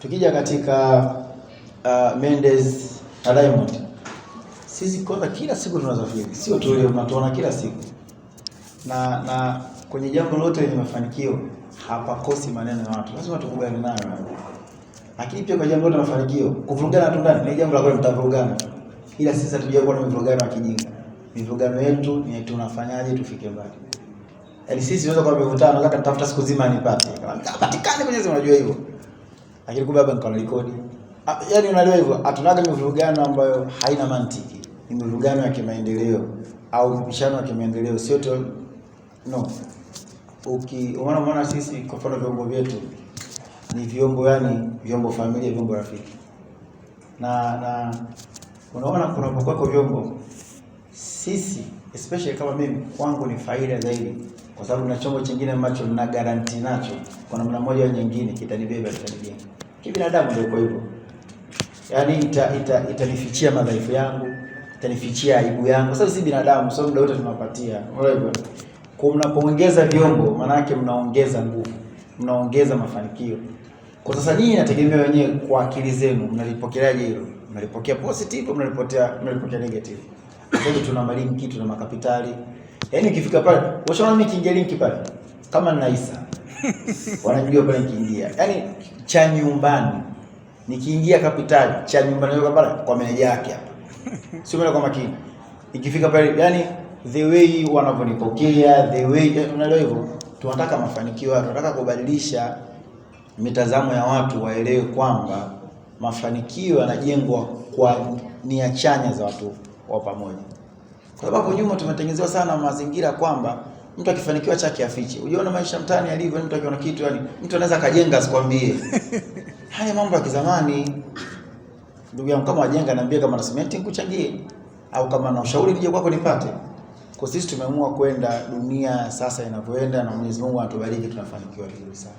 Tukija katika Mendes na Diamond, sisi kwanza kila siku tunasafiri, sio tu leo, tunatuona kila siku na kwenye jambo lote lenye mafanikio hapakosi maneno ya watu, lazima tukubaliane nayo. Lakini pia kwa jambo lote mafanikio, kuvurugana tu ndani ni jambo la kweli, mtavurugana, ila sisi hatujui kuwa na mivurugano ya kijinga. Mivurugano yetu ni tunafanyaje tufike mbali. Yaani sisi tunaweza kwa mivutano, nataka nitafuta siku zima nipate, patikane kwenye zima, unajua hivyo. Lakini kumbe hapa nikaona rekodi. Yaani unaelewa hivyo, hatunaga mivurugano ambayo haina mantiki. Ni mivurugano ya kimaendeleo au mabishano ya kimaendeleo, sio tu no. Unaona sisi kwa mfano vyombo vyetu ni vyombo, yani vyombo familia, vyombo rafiki. Na unaona kunapokuwa kwa vyombo, sisi especially kama mimi kwangu ni faida zaidi, kwa sababu na chombo kingine ambacho nina guarantee nacho kwa namna moja au nyingine kitanibeba, kitanijenga. Kibinadamu ndio kwa hivyo. Yaani itanifichia madhaifu yangu, itanifichia aibu yangu. Sasa si binadamu, so muda wote tunapatia. Unaelewa? Kwa mnapoongeza vyombo, maana yake mnaongeza nguvu, mnaongeza mafanikio. Kwa sasa nyinyi nategemea wenyewe kwa akili zenu, mnalipokeleaje hilo? Mnalipokea positive, mnalipokea negative. Sasa tuna malinki, tuna makapitali. Yaani ukifika pale, washaona mimi kiingia linki pale kama nina Isa. Wanajua pale nikiingia. Yaani cha nyumbani. Nikiingia kapitali, cha nyumbani ndio pale kwa meneja yake hapa. Sio mimi kwa makini. Ikifika pale, yani the way wanavyonipokea, the way unaelewa hivyo. Tunataka mafanikio, tunataka kubadilisha mitazamo ya watu waelewe kwamba mafanikio yanajengwa kwa nia chanya za watu wa pamoja. Kwa sababu nyuma tumetengenezewa sana mazingira kwamba mtu akifanikiwa chake afiche. Unaona maisha mtaani yalivyo, mtu akiona kitu, yani mtu anaweza kajenga asikwambie. Haya mambo ya kizamani. Ndugu yangu, kama wajenga niambie, kama na simenti nikuchangie, au kama na ushauri nije kwako nipate. Kwa sisi tumeamua kwenda dunia sasa inavyoenda, na Mwenyezi Mungu anatubariki, tunafanikiwa vizuri sana.